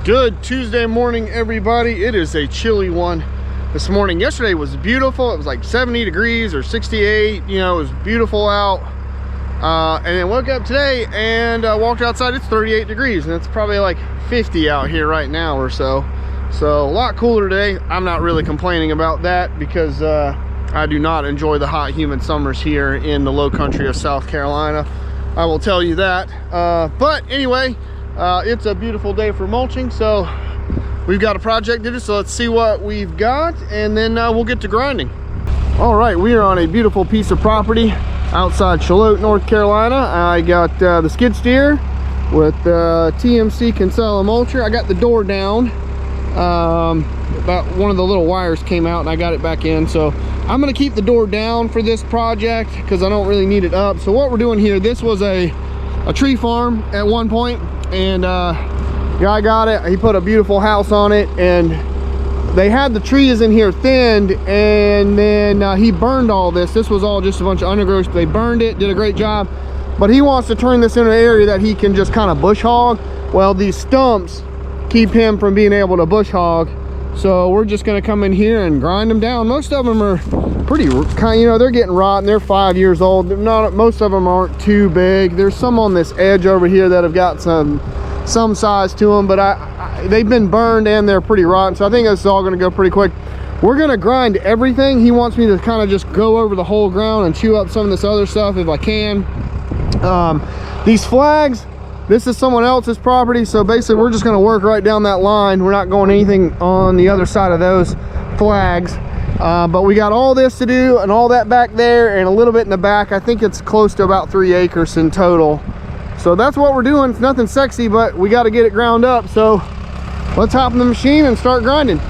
Good Tuesday morning, everybody. It is a chilly one this morning. Yesterday was beautiful. It was like 70 degrees or 68. You know, it was beautiful out. And then woke up today and walked outside. It's 38 degrees and it's probably like 50 out here right now or so. So a lot cooler today. I'm not really complaining about that because I do not enjoy the hot, humid summers here in the low country of South Carolina. I will tell you that. But anyway, it's a beautiful day for mulching, so we've got a project to do, so let's see what we've got and then we'll get to grinding. All right, we are on a beautiful piece of property outside Charlotte, North Carolina. I got the skid steer with TMC Kinsella mulcher. I got the door down. About one of the little wires came out and I got it back in, so I'm gonna keep the door down for this project because I don't really need it up. So what we're doing here, this was a tree farm at one point, and guy got it. He put a beautiful house on it, and they had the trees in here thinned, and then he burned all this. This was all just a bunch of undergrowth. They burned it, did a great job, but he wants to turn this into an area that he can just kind of bush hog. Well, these stumps keep him from being able to bush hog, so we're just going to come in here and grind them down. Most of them are pretty kind, you know, they're getting rotten. They're 5 years old. They're not, most of them aren't too big. There's some on this edge over here that have got some size to them, but they've been burned and they're pretty rotten, so I think this is all going to go pretty quick. We're going to grind everything. He wants me to kind of just go over the whole ground and chew up some of this other stuff if I can. These flags, this is someone else's property, so basically we're just going to work right down that line. We're not going anything on the other side of those flags. But we got all this to do and all that back there and a little bit in the back. I think it's close to about 3 acres in total. So that's what we're doing. It's nothing sexy, but we got to get it ground up. So let's hop in the machine and start grinding.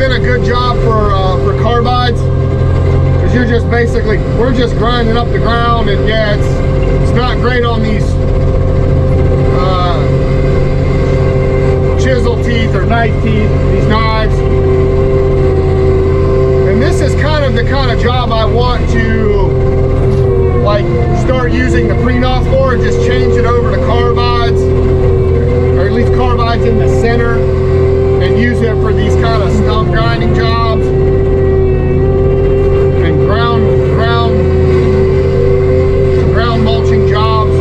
been a good job for carbides, because you're just basically, we're just grinding up the ground, and yeah, it's not great on these chisel teeth or knife teeth, these knives. And this is kind of the kind of job I want to like start using the pre-knock for, and just change it over to carbides, or at least carbides in the center, and use it for these kind of stump grinding jobs and ground mulching jobs.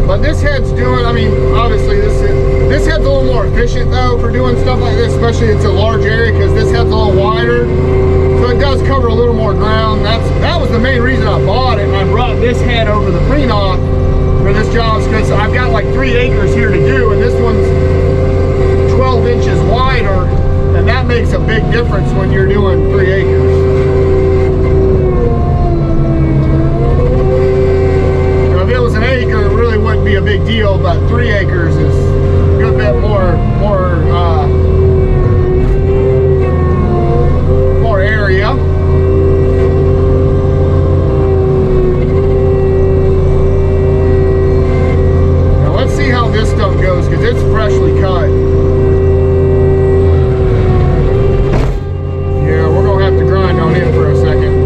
But this head's doing, I mean, obviously this head's a little more efficient though for doing stuff like this, especially it's a large area, because this head's a little wider, so it does cover a little more ground. That was the main reason I bought it. I brought this head over the pre-knock for this job, because I've got like 3 acres here to do, and this one's 12 inches wider, and that makes a big difference when you're doing 3 acres. Now, if it was an acre, it really wouldn't be a big deal, but 3 acres is a good bit more area. Now let's see how this stuff goes, because it's freshly cut. Yeah, we're gonna have to grind on it for a second.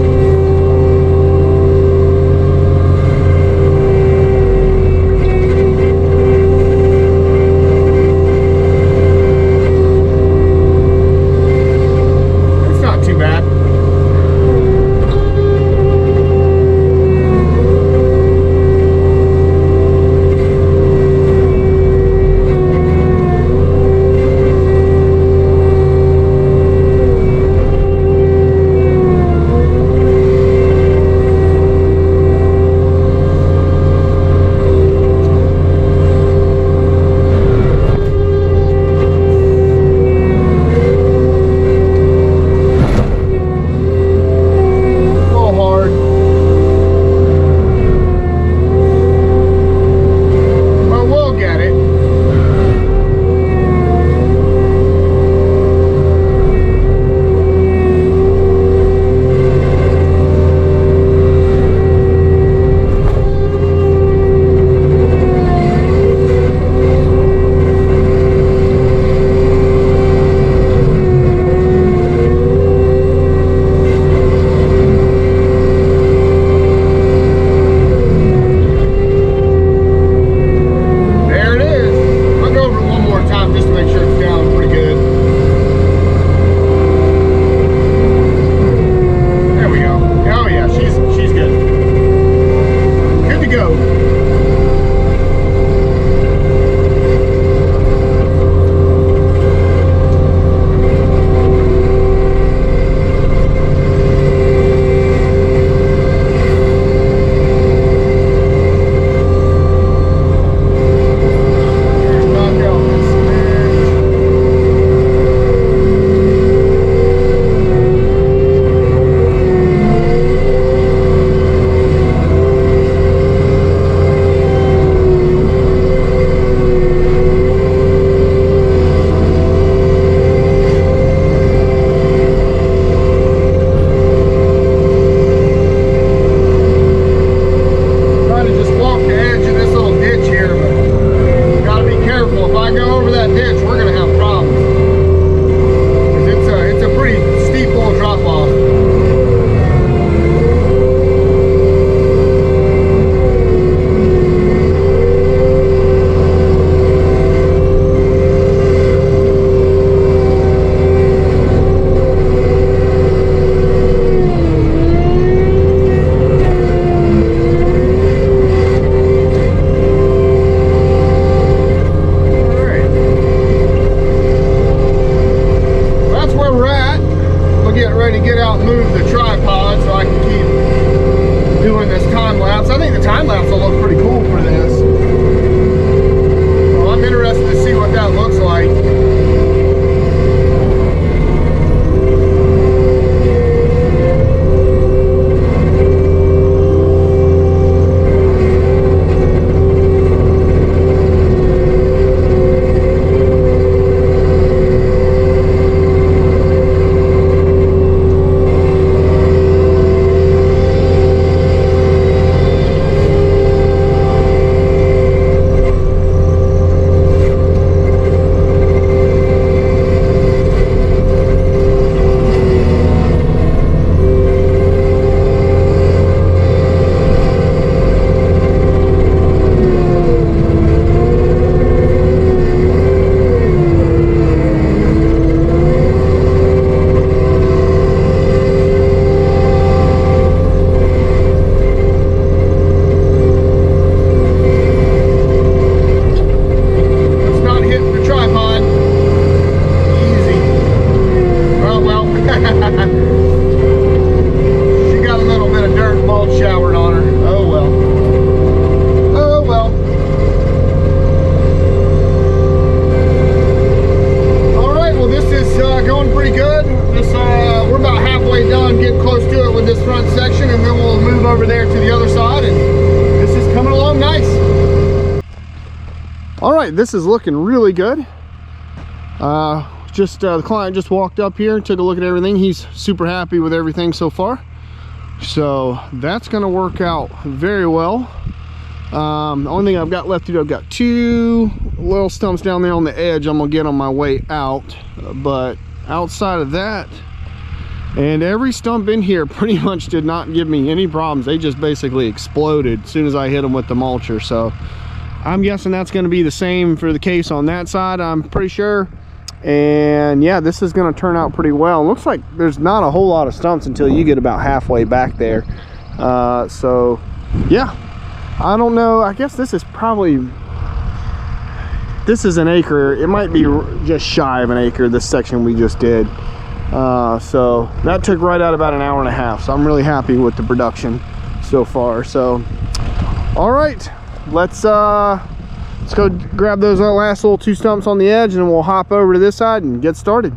right, this is looking really good. The client just walked up here, took a look at everything. He's super happy with everything so far. So that's gonna work out very well. The only thing I've got left to do, I've got 2 little stumps down there on the edge I'm gonna get on my way out. But outside of that, and every stump in here pretty much did not give me any problems. They just basically exploded as soon as I hit them with the mulcher. So I'm guessing that's gonna be the same for the case on that side, I'm pretty sure. And yeah, this is going to turn out pretty well. It looks like there's not a whole lot of stumps until you get about halfway back there. So yeah, I don't know. I guess this is an acre. It might be just shy of an acre, this section we just did. So that took right out about an hour and a half. So I'm really happy with the production so far. So all right, let's go grab those last little 2 stumps on the edge, and then we'll hop over to this side and get started.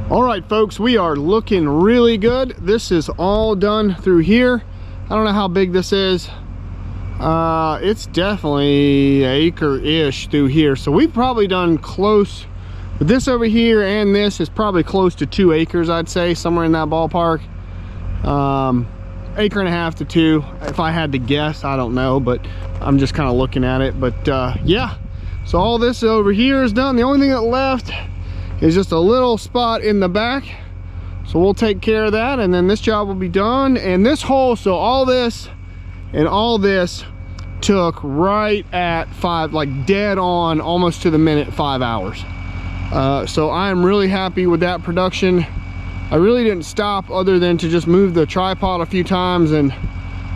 All right, folks, we are looking really good. This is all done through here. I don't know how big this is. It's definitely an acre-ish through here. So we've probably done close, with this over here and this is probably close to 2 acres, I'd say, somewhere in that ballpark. Acre and a half to 2, if I had to guess. I don't know, but I'm just kind of looking at it. But yeah, so all this over here is done. The only thing that left is just a little spot in the back, so we'll take care of that, and then this job will be done. And this hole, so all this and all this took right at 5, like dead on, almost to the minute, 5 hours. So I am really happy with that production. I really didn't stop other than to just move the tripod a few times, and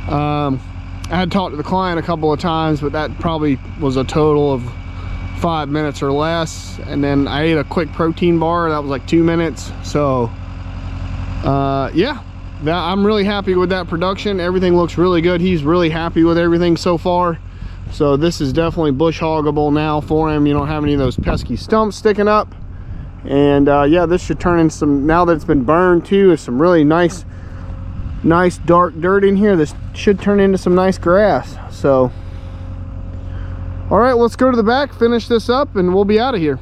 I had talked to the client a couple of times, but that probably was a total of 5 minutes or less. And then I ate a quick protein bar, that was like 2 minutes. So yeah, I'm really happy with that production. Everything looks really good. He's really happy with everything so far. So this is definitely bush hoggable now for him. You don't have any of those pesky stumps sticking up. And yeah, this should turn in some, now that it's been burned too, is some really nice dark dirt in here. This should turn into some nice grass. So all right, let's go to the back, finish this up, and we'll be out of here.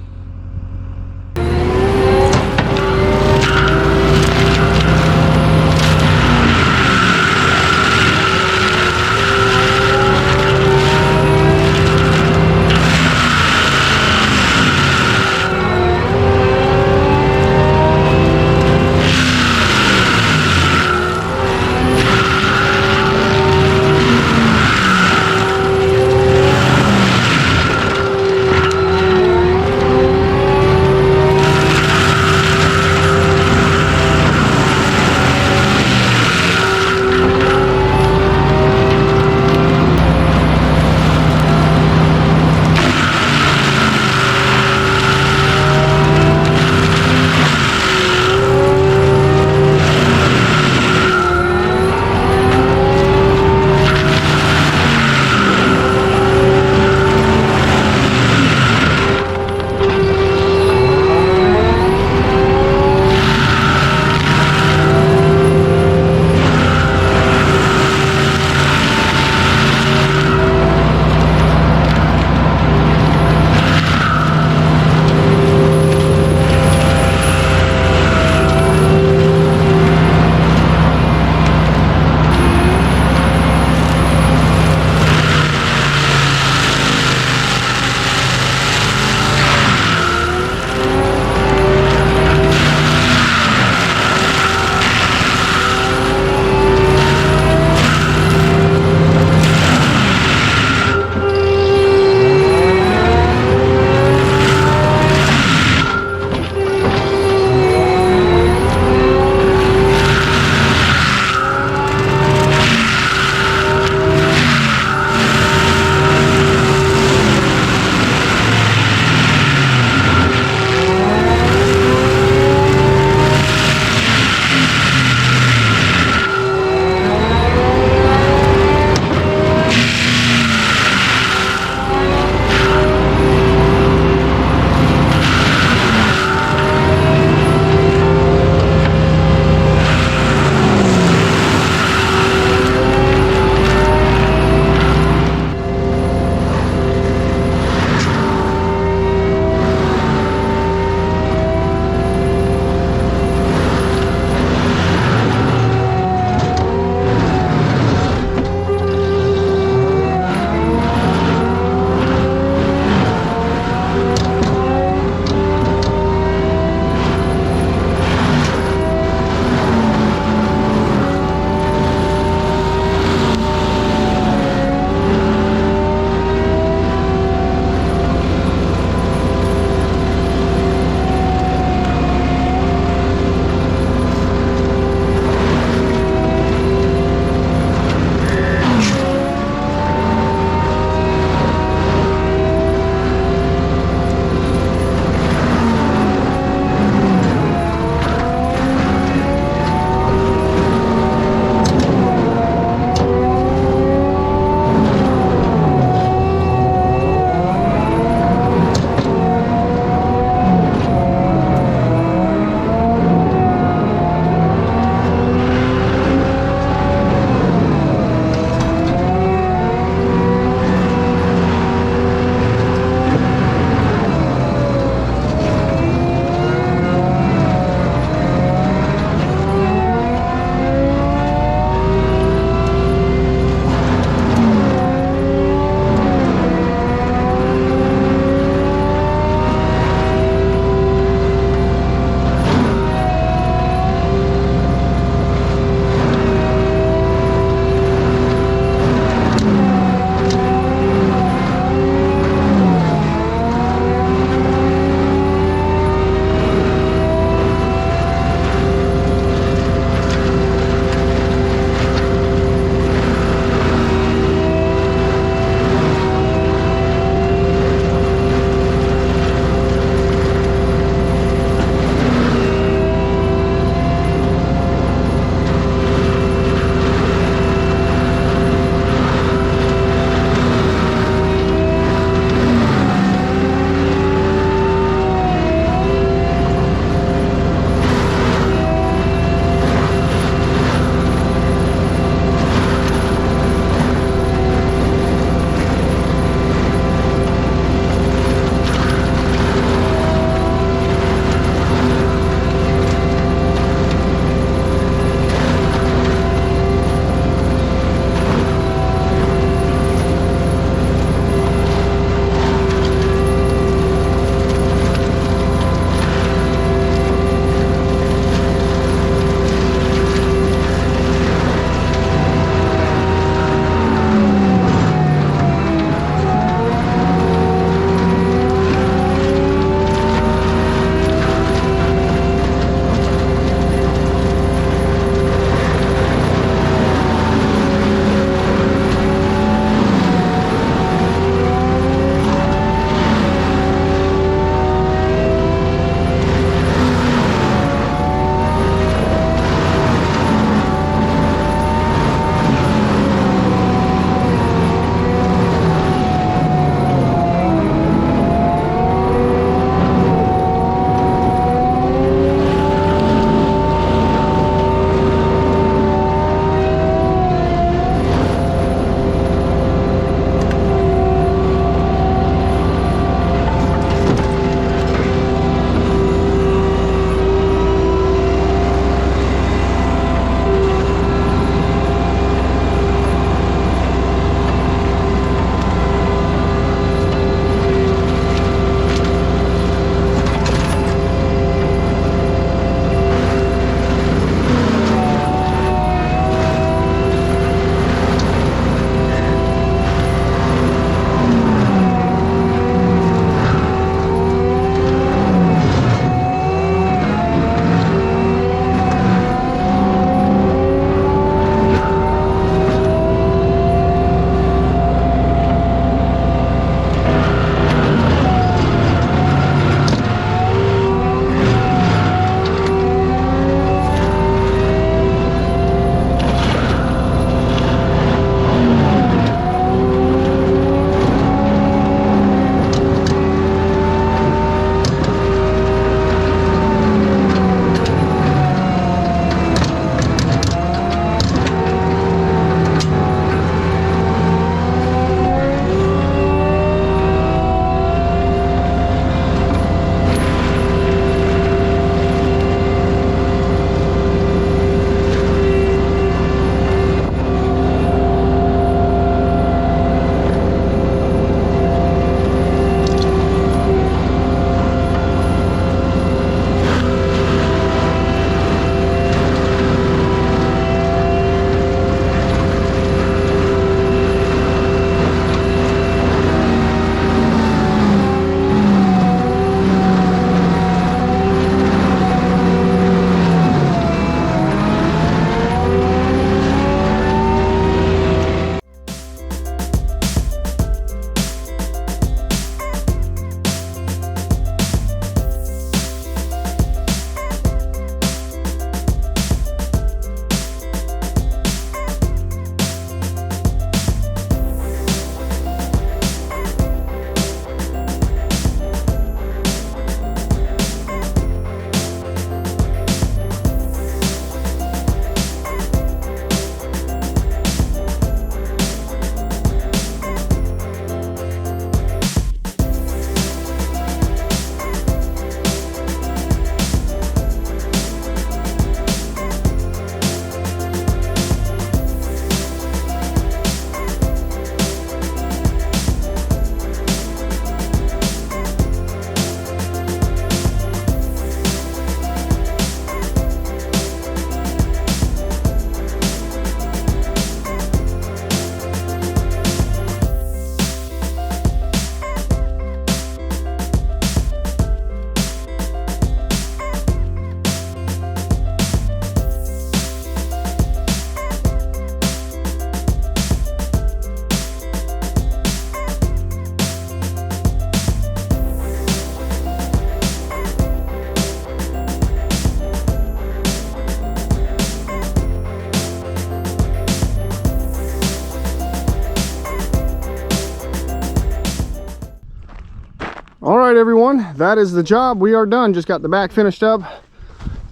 All right, everyone, that is the job. We are done. Just got the back finished up.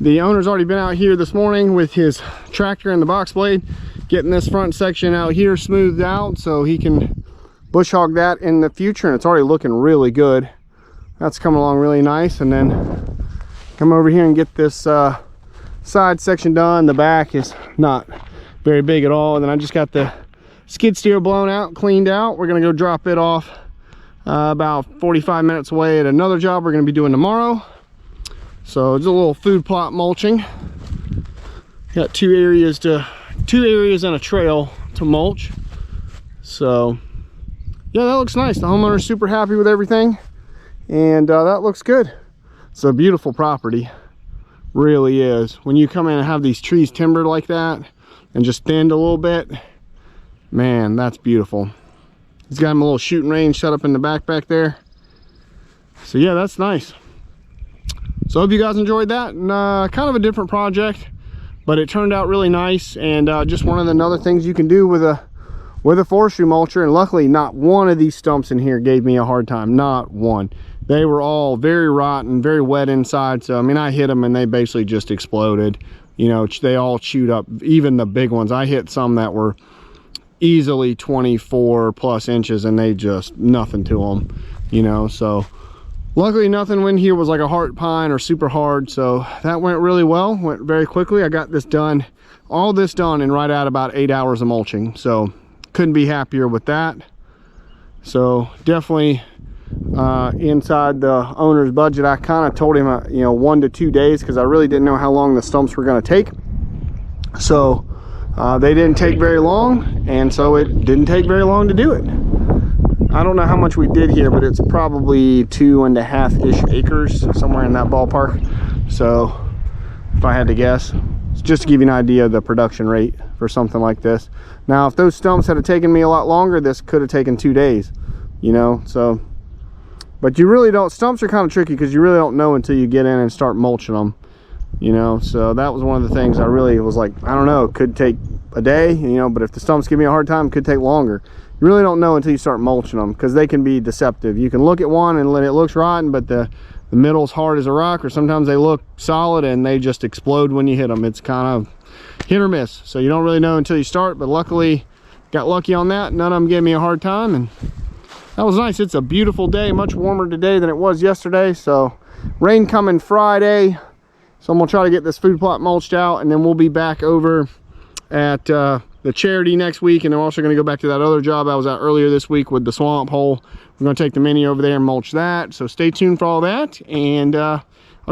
The owner's already been out here this morning with his tractor and the box blade, getting this front section out here smoothed out so he can bush hog that in the future, and it's already looking really good. That's coming along really nice. And then come over here and get this side section done. The back is not very big at all. And then I just got the skid steer blown out, cleaned out. We're gonna go drop it off about 45 minutes away at another job we're gonna be doing tomorrow. So it's a little food plot mulching. Got two areas and a trail to mulch. So yeah, that looks nice. The homeowner's super happy with everything, and that looks good. It's a beautiful property, really is. When you come in and have these trees timbered like that and just thinned a little bit, man, that's beautiful. He's got him a little shooting range set up in the back there. So yeah, that's nice. So I hope you guys enjoyed that, and kind of a different project, but it turned out really nice, and just one of the other things you can do with a forestry mulcher. And luckily not one of these stumps in here gave me a hard time, not one. They were all very rotten, very wet inside. So I mean, I hit them and they basically just exploded. You know, they all chewed up, even the big ones. I hit some that were easily 24 plus inches and they just nothing to them, you know. So luckily nothing in here was like a heart pine or super hard, so that went really well, went very quickly. I got this done, all this done in right at about 8 hours of mulching, so couldn't be happier with that. So definitely inside the owner's budget. I kind of told him you know, 1 to 2 days, because I really didn't know how long the stumps were going to take. So they didn't take very long, and so it didn't take very long to do it. I don't know how much we did here, but it's probably 2.5-ish acres, somewhere in that ballpark. So if I had to guess, just to give you an idea of the production rate for something like this. Now, if those stumps had taken me a lot longer, this could have taken 2 days, you know. So, but you really don't, stumps are kind of tricky because you really don't know until you get in and start mulching them, you know. So that was one of the things I really was like, I don't know, it could take a day, you know, but if the stumps give me a hard time, it could take longer. You really don't know until you start mulching them, because they can be deceptive. You can look at one and it looks rotten, but the middle's hard as a rock, or sometimes they look solid and they just explode when you hit them. It's kind of hit or miss, so you don't really know until you start. But luckily got lucky on that. None of them gave me a hard time, and that was nice. It's a beautiful day, much warmer today than it was yesterday. So rain coming Friday, so I'm gonna try to get this food plot mulched out, and then we'll be back over at the charity next week. And I'm also going to go back to that other job I was at earlier this week with the swamp hole. We're going to take the mini over there and mulch that. So stay tuned for all that, and I'll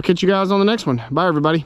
catch you guys on the next one. Bye, everybody.